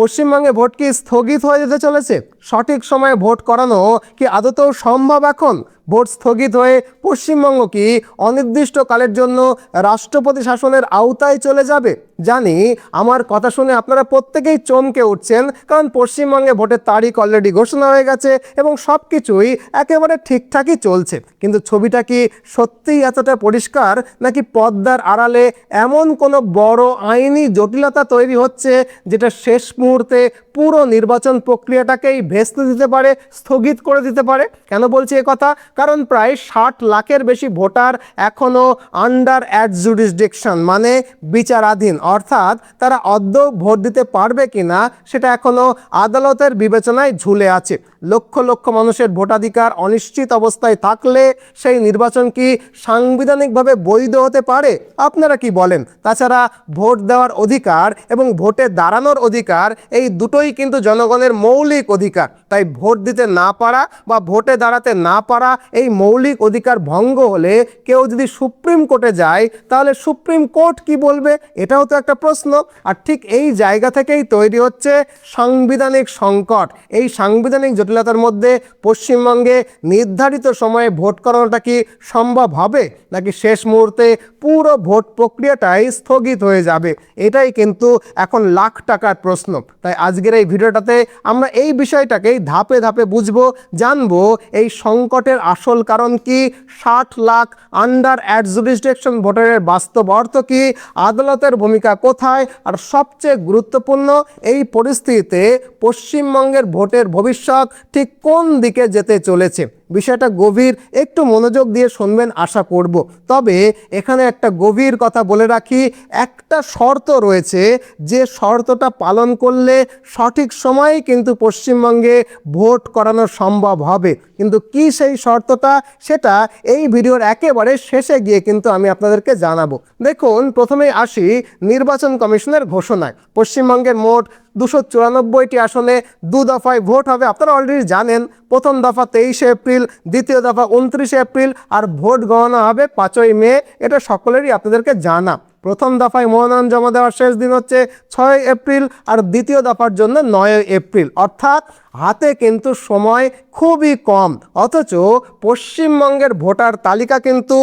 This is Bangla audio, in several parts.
পশ্চিমবঙ্গে ভোট কি স্থগিত হয়ে যেতে চলেছে? সঠিক সময়ে ভোট করানো কি আদতেও সম্ভব এখন? ভোট স্থগিত হয়ে পশ্চিমবঙ্গ কি অনির্দিষ্টকালের জন্য রাষ্ট্রপতি শাসনের আওতায় চলে যাবে? জানি আমার কথা শুনে আপনারা প্রত্যেকেই চমকে উঠছেন, কারণ পশ্চিমবঙ্গে ভোটের তারিখ অলরেডি ঘোষণা হয়ে গেছে এবং সব কিছুই একেবারে ঠিকঠাকই চলছে। কিন্তু ছবিটা কি সত্যিই এতটা পরিষ্কার, নাকি পর্দার আড়ালে এমন কোনো বড় আইনি জটিলতা তৈরি হচ্ছে যেটা শেষ মুহূর্তে পুরো নির্বাচন প্রক্রিয়াটাকেই ভেস্তে দিতে পারে, স্থগিত করে দিতে পারে? কেন বলছি এ কথা? কারণ প্রায় 60 লাখের বেশি ভোটার এখনও আন্ডার অ্যাডজুডিকশন মানে বিচারাধীন, অর্থাৎ তারা আদৌ ভোট দিতে পারবে কিনা সেটা এখনও আদালতের বিবেচনায় ঝুলে আছে। লক্ষ লক্ষ মানুষের ভোটাধিকার অনিশ্চিত অবস্থায় থাকলে সেই নির্বাচন কি সাংবিধানিকভাবে বৈধ হতে পারে? আপনারা কি বলেন? তাছাড়া ভোট দেওয়ার অধিকার এবং ভোটে দাঁড়ানোর অধিকার এই দুটোই কিন্তু জনগণের মৌলিক অধিকার। তাই ভোট দিতে না পারা বা ভোটে দাঁড়াতে না পারা এই মৌলিক অধিকার ভঙ্গ হলে কেউ যদি সুপ্রিম কোর্টে যায়, তাহলে সুপ্রিম কোর্ট কি বলবে? এটাও তো একটা প্রশ্ন। আর ঠিক এই জায়গা থেকেই তৈরি হচ্ছে সাংবিধানিক সংকট। এই সাংবিধানিক জটিলতার মধ্যে পশ্চিমবঙ্গে নির্ধারিত সময়ে ভোট করানোটা কি সম্ভব হবে, নাকি শেষ মুহূর্তে পুরো ভোট প্রক্রিয়াটাই স্থগিত হয়ে যাবে? এটাই কিন্তু এখন লাখ টাকার প্রশ্ন। তাই আজকের এই ভিডিওটাতে আমরা এই বিষয়টাকেই ধাপে ধাপে বুঝবো, জানবো এই সংকটের আসল কারণ কি, 60 লাখ আন্ডার অ্যাডজুডিকশন ভোটারের বাস্তব অর্থ কি, আদালতের ভূমিকা কোথায়, আর সবচেয়ে গুরুত্বপূর্ণ এই পরিস্থিতিতে পশ্চিমবঙ্গের ভোটের ভবিষ্যৎ ঠিক কোন দিকে যেতে চলেছে। বিষয়টা গভীর একটু মনোযোগ দিয়ে শুনবেন আশা করব। তবে এখানে একটা গভীর কথা বলে রাখি, একটা শর্ত রয়েছে, যে শর্তটা পালন করলে সঠিক সময়ে কিন্তু পশ্চিমবঙ্গে ভোট করানো সম্ভব হবে। কিন্তু কি সেই শর্তটা, সেটা এই ভিডিওর একেবারে শেষে গিয়ে কিন্তু আমি আপনাদেরকে জানাবো। দেখুন, প্রথমেই আসি নির্বাচন কমিশনের ঘোষণায়। পশ্চিমবঙ্গের মোট 294টি আসনে 2 দফায় ভোট হবে। আপনারা অলরেডি জানেন, প্রথম দফা 23 এপ্রিল, দ্বিতীয় দফা 29 এপ্রিল, আর ভোট গণনা হবে 5ই মে। এটা সকলেরই আপনাদেরকে জানা। প্রথম দফায় মনোনয়ন জমা দেওয়ার শেষ দিন হচ্ছে 6 এপ্রিল, আর দ্বিতীয় দফার জন্য 9 এপ্রিল। অর্থাৎ হাতে কিন্তু সময় খুবই কম। অথচ পশ্চিমবঙ্গের ভোটার তালিকা কিন্তু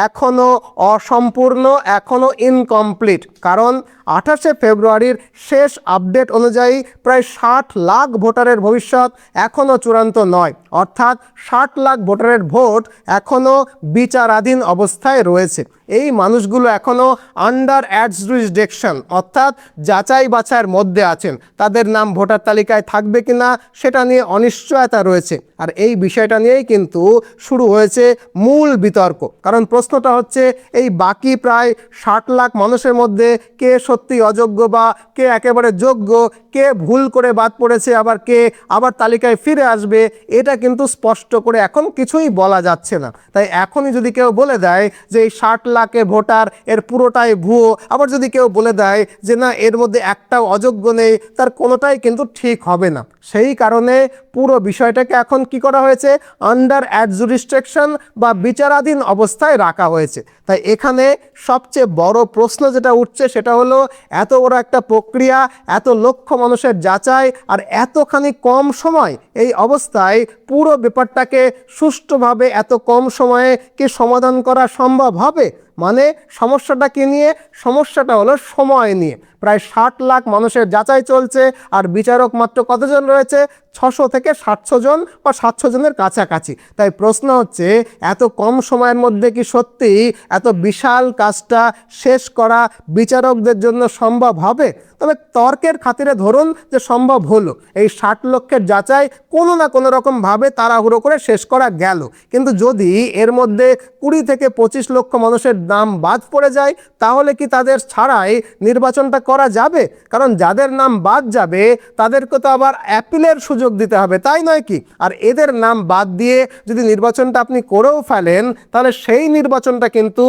এখনও অসম্পূর্ণ, এখনও ইনকমপ্লিট। কারণ 28শে ফেব্রুয়ারির শেষ আপডেট অনুযায়ী প্রায় 60 লাখ ভোটারের ভবিষ্যৎ এখনও চূড়ান্ত নয়। অর্থাৎ 60 লাখ ভোটারের ভোট এখনও বিচারাধীন অবস্থায় রয়েছে। এই মানুষগুলো এখনও আন্ডার অ্যাডজুডিকশন অর্থাৎ যাচাই বাছাইয়ের মধ্যে আছেন। তাদের নাম ভোটার তালিকায় থাকবে কিনা সেটা নিয়ে অনিশ্চয়তা রয়েছে। আর এই বিষয়টা নিয়েই কিন্তু শুরু হয়েছে মূল বিতর্ক। কারণ প্রশ্নটা হচ্ছে, এই বাকি প্রায় 60 লাখ মানুষের মধ্যে কে সত্যি অযোগ্য বা কে একেবারে যোগ্য, কে ভুল করে বাদ পড়েছে, আবার কে আবার তালিকায় ফিরে আসবে, এটা কিন্তু স্পষ্ট করে এখন কিছুই বলা যাচ্ছে না। তাই এখনই যদি কেউ বলে দেয় যে এই 60 লাখের ভোটার এর পুরোটাই ভুয়ো, আবার যদি কেউ বলে দেয় যে না এর মধ্যে একটাও অযোগ্য নেই, তার কোনোটাই কিন্তু ঠিক হবে না। সেই কারণে পুরো বিষয়টাকে এখন কি করা হয়েছে, আন্ডার অ্যাডজুডিকশন বা বিচারাধীন অবস্থায় রাখা হয়েছে। তাই এখানে সবচেয়ে বড় প্রশ্ন যেটা উঠছে সেটা হলো, এত বড় একটা প্রক্রিয়া, এত লক্ষ মানুষের যাচাই, আর এতখানি কম সময়, এই অবস্থায় পুরো ব্যাপারটাকে সুষ্ঠুভাবে এত কম সময়ে কি সমাধান করা সম্ভব হবে? মানে সমস্যাটা কি নিয়ে? সমস্যাটা হলো সময় নিয়ে। প্রায় 60 লাখ মানুষের যাচাই চলছে, আর বিচারক মাত্র কতজন রয়েছে? 600 থেকে 700 জন বা 700 জনের কাছাকাছি। তাই প্রশ্ন হচ্ছে, এত কম সময়ের মধ্যে কি সত্যি এত বিশাল কাজটা শেষ করা বিচারকদের জন্য সম্ভব হবে? তবে তর্কের খাতিরে ধরুন যে সম্ভব হলো, এই 60 লক্ষের যাচাই কোনো না কোনো রকমভাবে তাড়াহুড়ো করে শেষ করা গেল। কিন্তু যদি এর মধ্যে 20 থেকে 25 লক্ষ মানুষের নাম বাদ পড়ে যায়, তাহলে কি তাদের ছাড়াই নির্বাচনটা করা যাবে? কারণ যাদের নাম বাদ যাবে তাদেরকে তো আবার অ্যাপিলের সুযোগ দিতে হবে, তাই নয় কি? আর এদের নাম বাদ দিয়ে যদি নির্বাচনটা আপনি করেও ফেলেন, তাহলে সেই নির্বাচনটা কিন্তু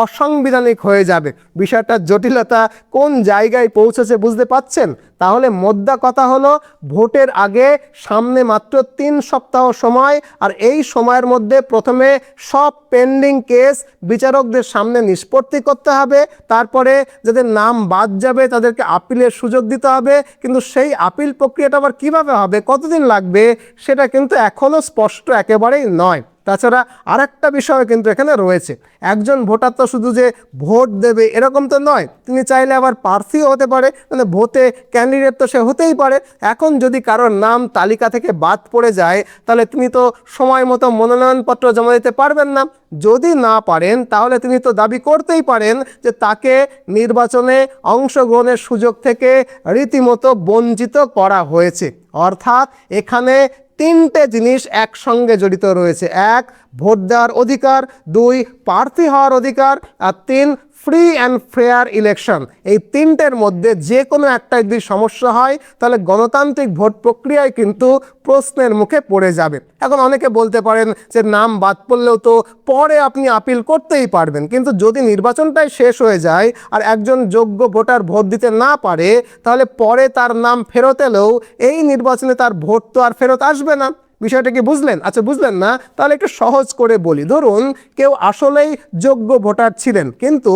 অসাংবিধানিক হয়ে যাবে। বিষয়টার জটিলতা কোন জায়গায় পৌঁছেছে পরিশেষে বুঝতে পাচ্ছেন? তাহলে মোদ্দা কথা হলো, ভোটের আগে সামনে মাত্র 3 সপ্তাহ সময়, আর এই সময়ের মধ্যে প্রথমে সব পেন্ডিং কেস বিচারকদের সামনে নিষ্পত্তি করতে হবে। তারপরে যাদের নাম বাদ যাবে তাদেরকে আপিলের সুযোগ দিতে হবে। কিন্তু সেই আপিল প্রক্রিয়াটা আবার কীভাবে হবে, কতদিন লাগবে, সেটা কিন্তু এখনও স্পষ্ট একেবারেই নয়। তাছাড়া আর একটা বিষয় কিন্তু এখানে রয়েছে, একজন ভোটার তো শুধু যে ভোট দেবে এরকম তো নয়, তিনি চাইলে আবার প্রার্থীও হতে পারে, মানে ভোটে ক্যান্ডিডেট তো সে হতেই পারে। এখন যদি কারোর নাম তালিকা থেকে বাদ পড়ে যায়, তাহলে তিনি তো সময় মতো মনোনয়নপত্র জমা দিতে পারবেন না। যদি না পারেন তাহলে তিনি তো দাবি করতেই পারেন যে তাকে নির্বাচনে অংশগ্রহণের সুযোগ থেকে রীতিমতো বঞ্চিত করা হয়েছে। অর্থাৎ এখানে 3টে জিনিস একসঙ্গে জড়িত রয়েছে। 1, ভোট দেওয়ার অধিকার, 2, প্রার্থী হওয়ার অধিকার, আর 3, ফ্রি অ্যান্ড ফেয়ার ইলেকশন। এই 3টের মধ্যে যে কোনো একটা যদি সমস্যা হয় তাহলে গণতান্ত্রিক ভোট প্রক্রিয়ায় কিন্তু প্রশ্নের মুখে পড়ে যাবে। এখন অনেকে বলতে পারেন যে নাম বাদ পড়লেও তো পরে আপনি আপিল করতেই পারবেন, কিন্তু যদি নির্বাচনটাই শেষ হয়ে যায় আর একজন যোগ্য ভোটার ভোট দিতে না পারে, তাহলে পরে তার নাম ফেরত এলেও এই নির্বাচনে তার ভোট তো আর ফেরত আসবে না। বিষয়টা কি বুঝলেন? আচ্ছা, বুঝলেন না? তাহলে একটু সহজ করে বলি। ধরুন কেউ আসলেই যোগ্য ভোটার ছিলেন, কিন্তু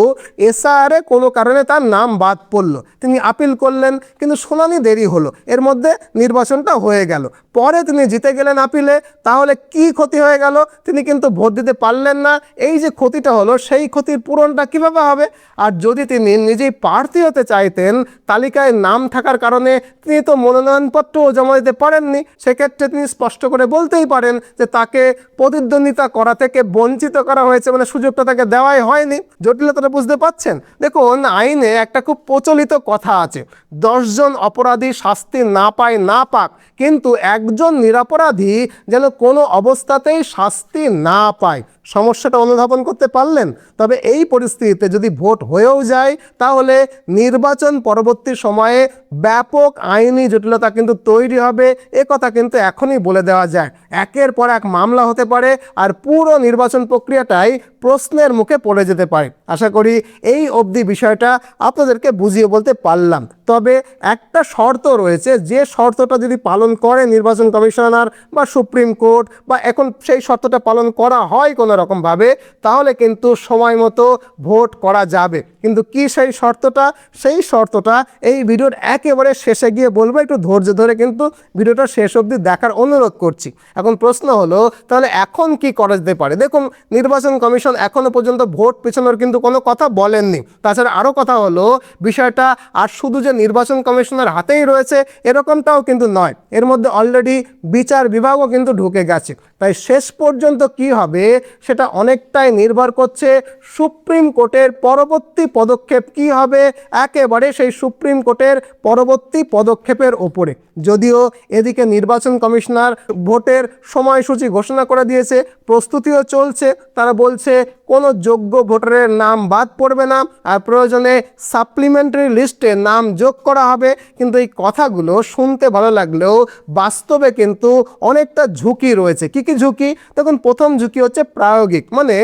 এসআরে কোনো কারণে তার নাম বাদ পড়ল, তিনি আপিল করলেন, কিন্তু শুনানি দেরি হলো, এর মধ্যে নির্বাচনটা হয়ে গেল, পরে তিনি জিতে গেলেন আপিলে। তাহলে কি ক্ষতি হয়ে গেল? তিনি কিন্তু ভোট দিতে পারলেন না। এই যে ক্ষতিটা হলো, সেই ক্ষতির পূরণটা কিভাবে হবে? আর যদি তিনি নিজেই প্রার্থী হতে চাইতেন, তালিকায় নাম থাকার কারণে তিনি তো মনোনয়নপত্রও জমা দিতে পারেননি, সেক্ষেত্রে তিনি স্পষ্ট করে বলতেই পারেন যে তাকে প্রতিদ্বন্দ্বিতা করা থেকে বঞ্চিত করা হয়েছে, মানে সুযোগটা তাকে দেওয়াই হয়নি। জটিলতাটা বুঝতে পাচ্ছেন? দেখুন, আইনে একটা খুব প্রচলিত কথা আছে, 10 জন অপরাধী শাস্তি না পায় না পাক, কিন্তু একজন নিরপরাধী যেন কোনো অবস্থাতেই শাস্তি না পায়। সমস্যাটা অনুধাবন করতে পারলেন? তবে এই পরিস্থিতিতে যদি ভোট হয়েও যায়, তাহলে নির্বাচন পরবর্তী সময়ে ব্যাপক আইনি জটিলতা কিন্তু তৈরি হবে। এ কথা কিন্তু এখনই বলে দেওয়া যায়। একের পর এক মামলা হতে পারে, আর পুরো নির্বাচন প্রক্রিয়াটাই প্রশ্নের মুখে পড়ে যেতে পারে। আশা করি এই অবধি বিষয়টা আপনাদেরকে বুঝিয়ে বলতে পারলাম। তবে একটা শর্ত রয়েছে, যে শর্তটা যদি পালন করে নির্বাচন কমিশনার বা সুপ্রিম কোর্ট, বা এখন সেই শর্তটা পালন করা হয় কোনো রকমভাবে, তাহলে কিন্তু সময় মতো ভোট করা যাবে। কিন্তু কি সেই শর্তটা? সেই শর্তটা এই ভিডিওর একেবারে শেষে গিয়ে বলবো, একটু ধৈর্য ধরে কিন্তু ভিডিওটা শেষ অবধি দেখার অনুরোধ করছি। এখন প্রশ্ন হলো, তাহলে এখন কি করা যেতে পারে? দেখুন, নির্বাচন কমিশন এখনো পর্যন্ত ভোট পেছানোর কিন্তু কোনো কথা বলেননি। তাছাড়া আরও কথা হলো, বিষয়টা আর শুধু যে নির্বাচন কমিশনের হাতেই রয়েছে এরকমটাও কিন্তু নয়, এর মধ্যে অলরেডি বিচার বিভাগও কিন্তু ঢুকে গেছে। তাই শেষ পর্যন্ত কি হবে সেটা অনেকটাই নির্ভর করছে সুপ্রিম কোর্টের পরবর্তী পদক্ষেপ কি হবে, একেবারে সেই সুপ্রিম কোর্টের পরবর্তী পদক্ষেপের ওপরে। যদিও এদিকে নির্বাচন কমিশনার ভোটের সময়সূচি ঘোষণা করে দিয়েছে, প্রস্তুতিও চলছে, তারা বলছে কোনো যোগ্য ভোটারের নাম বাদ পড়বে না, আর প্রয়োজনে সাপ্লিমেন্টারি লিস্টে নাম যোগ করা হবে। কিন্তু এই কথাগুলো শুনতে ভালো লাগলেও বাস্তবে কিন্তু অনেকটা ঝুঁকি রয়েছে। কি কি ঝুঁকি? দেখুন, প্রথম ঝুঁকি হচ্ছে প্রায়োগিক, মানে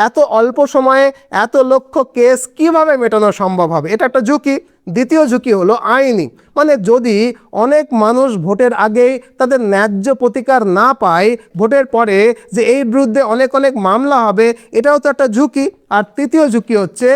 এত অল্প সময়ে এত লক্ষ কেস কিভাবে মেটানো সম্ভব হবে, এটা একটা ঝুঁকি। দ্বিতীয় ঝুঁকি হলো আইনি, মানে যদি অনেক মানুষ ভোটের আগেই তাদের ন্যায্য প্রতিকার না পায়, ভোটের পরে যে এই বিরুদ্ধে অনেক অনেক মামলা হবে, এটাও তো একটা ঝুঁকি। আর তৃতীয় ঝুঁকি হচ্ছে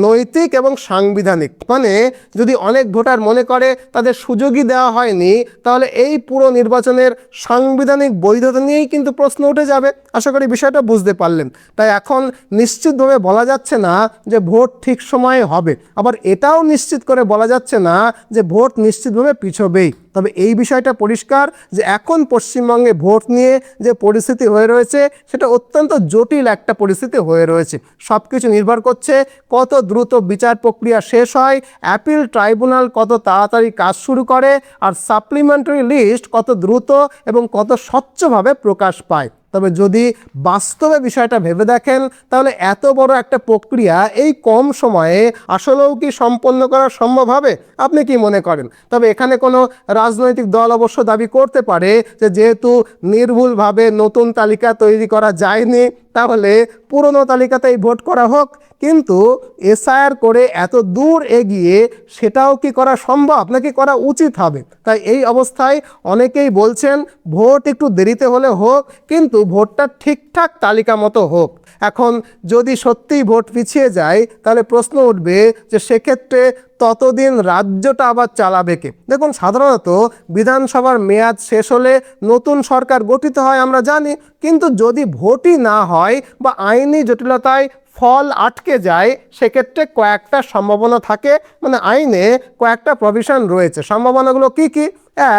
নৈতিক এবং সাংবিধানিক, মানে যদি অনেক ভোটার মনে করে তাদের সুযোগই দেওয়া হয়নি, তাহলে এই পুরো নির্বাচনের সাংবিধানিক বৈধতা নিয়েই কিন্তু প্রশ্ন উঠে যাবে। আশা করি বিষয়টা বুঝতে পারলেন। তাই এখন নিশ্চিতভাবে বলা যাচ্ছে না যে ভোট ঠিক সময়ে হবে, আবার এটাও নিশ্চিত করে বলা যাচ্ছে না যে ভোট নিশ্চিতভাবে পিছবেই। তবে এই বিষয়টা পরিষ্কার যে এখন পশ্চিমবঙ্গে ভোট নিয়ে যে পরিস্থিতি হয়ে রয়েছে, সেটা অত্যন্ত জটিল একটা পরিস্থিতি হয়ে রয়েছে। সব কিছু নির্ভর করছে কত দ্রুত বিচার প্রক্রিয়া শেষ হয়, অ্যাপিল ট্রাইব্যুনাল কত তাড়াতাড়ি কাজ শুরু করে, আর সাপ্লিমেন্টারি লিস্ট কত দ্রুত এবং কত স্বচ্ছভাবে প্রকাশ পায়। তবে যদি বাস্তবে বিষয়টা ভেবে দেখেন, তাহলে এত বড় একটা প্রক্রিয়া এই কম সময়ে আসলেও কি সম্পন্ন করা সম্ভব হবে? আপনি কি মনে করেন? তবে এখানে কোনো রাজনৈতিক দল অবশ্য দাবি করতে পারে যে যেহেতু নির্ভুলভাবে নতুন তালিকা তৈরি করা যায়নি, তাহলে পুরনো তালিকাতেই ভোট করা হোক। কিন্তু এসআইআর করে এত দূর এগিয়ে সেটাও কি করা সম্ভব নাকি করা উচিত হবে? তাই এই অবস্থায় অনেকেই বলছেন ভোট একটু দেরিতে হলে হোক, কিন্তু ভোটটা ঠিকঠাক তালিকা মতো হোক। এখন যদি সত্যিই ভোট পিছিয়ে যায় তাহলে প্রশ্ন উঠবে যে সেক্ষেত্রে ততদিন রাজ্যটা আবার চালাবে কে? দেখুন, সাধারণত বিধানসভার মেয়াদ শেষ হলে নতুন সরকার গঠিত হয় আমরা জানি, কিন্তু যদি ভোটই না হয় বা আইনি জটিলতায় ফল আটকে যায় সেক্ষেত্রে কয়েকটা সম্ভাবনা থাকে, মানে আইনে কয়েকটা প্রভিশন রয়েছে। সম্ভাবনাগুলো কি কি?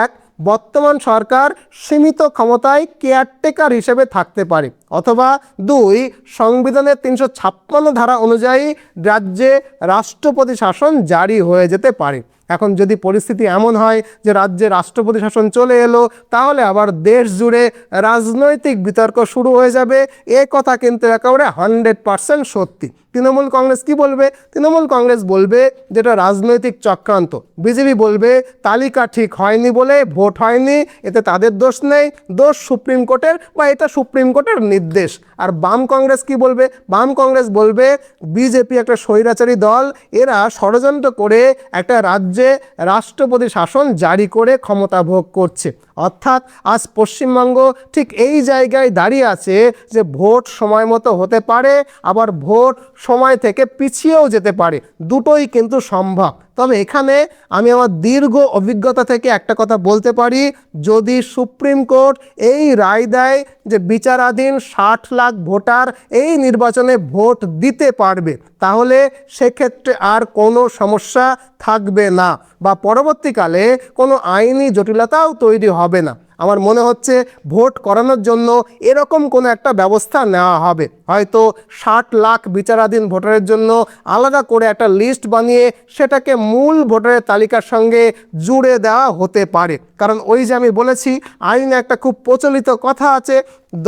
এক, বর্তমান সরকার সীমিত ক্ষমতায় কেয়ারটেকার হিসেবে থাকতে পারে, অথবা দুই, সংবিধানের ৩৫৬ ধারা অনুযায়ী রাজ্যে রাষ্ট্রপতি শাসন জারি হয়ে যেতে পারে। এখন যদি পরিস্থিতি এমন হয় যে রাজ্যে রাষ্ট্রপতি শাসন চলে এলো, তাহলে আবার দেশ জুড়ে রাজনৈতিক বিতর্ক শুরু হয়ে যাবে। এ কথা কিন্তু একেবারে 100% সত্যি। তৃণমূল কংগ্রেস কি বলবে? তৃণমূল কংগ্রেস বলবে যেটা রাজনৈতিক চক্রান্ত। বিজেপি বলবে তালিকা ঠিক হয়নি বলে ভোট হয়নি, এতে তাদের দোষ নেই, দোষ সুপ্রিম কোর্টের, বা এটা সুপ্রিম কোর্টের নির্দেশ। আর বাম কংগ্রেস কি বলবে? বাম কংগ্রেস বলবে বিজেপি একটা স্বৈরাচারী দল, এরা ষড়যন্ত্র করে একটা রাজ্যে রাষ্ট্রপতি শাসন জারি করে ক্ষমতা ভোগ করছে। অর্থাৎ আজ পশ্চিমবঙ্গ ঠিক এই জায়গায় দাঁড়িয়ে আছে যে ভোট সময় মতো হতে পারে, আবার ভোট সময় থেকে পিছিয়েও যেতে পারে, দুটোই কিন্তু সম্ভব। তবে এখানে আমি আমার দীর্ঘ অভিজ্ঞতা থেকে একটা কথা বলতে পারি, যদি সুপ্রিম কোর্ট এই রায় দেয় যে বিচারাধীন 60 লাখ ভোটার এই নির্বাচনে ভোট দিতে পারবে, তাহলে সেক্ষেত্রে আর কোনো সমস্যা থাকবে না, বা পরবর্তীকালে কোনো আইনি জটিলতাও তৈরি হবে না। আমার মনে হচ্ছে ভোট করানোর জন্য এরকম কোনো একটা ব্যবস্থা নেওয়া হবে। হয়তো 60 লাখ বিচারাধীন ভোটারের জন্য আলাদা করে একটা লিস্ট বানিয়ে সেটাকে মূল ভোটারের তালিকার সঙ্গে জুড়ে দেওয়া হতে পারে। কারণ ওই যে আমি বলেছি, আইনে একটা খুব প্রচলিত কথা আছে,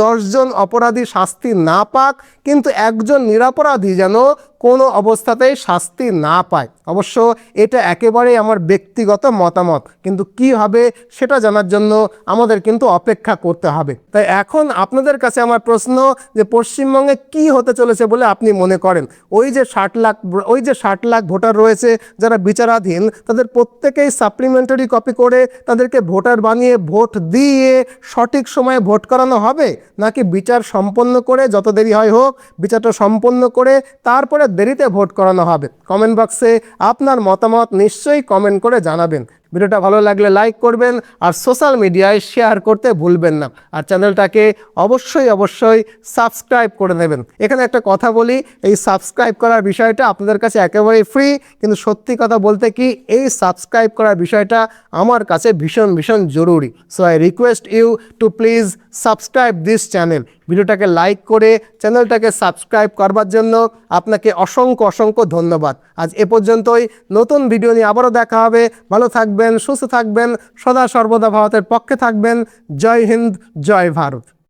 10 জন অপরাধী শাস্তি না পাক, কিন্তু একজন নিরপরাধী যেন কোনো অবস্থাতেই শাস্তি না পায়। অবশ্য এটা একেবারেই আমার ব্যক্তিগত মতামত, কিন্তু কি হবে সেটা জানার জন্য আমাদের কিন্তু অপেক্ষা করতে হবে। তাই এখন আপনাদের কাছে আমার প্রশ্ন, যে পশ্চিমবঙ্গে কি হতে চলেছে বলে আপনি মনে করেন? ওই যে 60 লাখ ভোটার রয়েছে যারা বিচারাধীন, তাদের প্রত্যেকেই সাপ্লিমেন্টারি কপি করে তাদেরকে ভোটার বানিয়ে ভোট দিয়ে সঠিক সময়ে ভোট করানো হবে, নাকি বিচার সম্পন্ন করে, যত দেরি হয় হোক, বিচারটা সম্পন্ন করে তারপরে দেরিতে ভোট করানো হবে? কমেন্ট বক্সে আপনার মতামত নিশ্চয়ই কমেন্ট করে জানাবেন। ভিডিওটা ভালো লাগলে লাইক করবেন, আর সোশ্যাল মিডিয়ায় শেয়ার করতে ভুলবেন না, আর চ্যানেলটাকে অবশ্যই সাবস্ক্রাইব করে নেবেন। এখানে একটা কথা বলি, এই সাবস্ক্রাইব করার বিষয়টা আপনাদের কাছে একেবারেই ফ্রি, কিন্তু সত্যি কথা বলতে কি, এই সাবস্ক্রাইব করার বিষয়টা আমার কাছে ভীষণ জরুরি। So I request you to please subscribe this channel. ভিডিওটাকে লাইক করে চ্যানেলটাকে সাবস্ক্রাইব করবার জন্য আপনাকে অসংখ্য ধন্যবাদ। আজ এ পর্যন্তই। নতুন ভিডিও নিয়ে আবারও দেখা হবে। ভালো থাকবেন, সুস্থ থাকবেন, সদা সর্বদা ভারতের পক্ষে থাকবেন। জয় হিন্দ, জয় ভারত।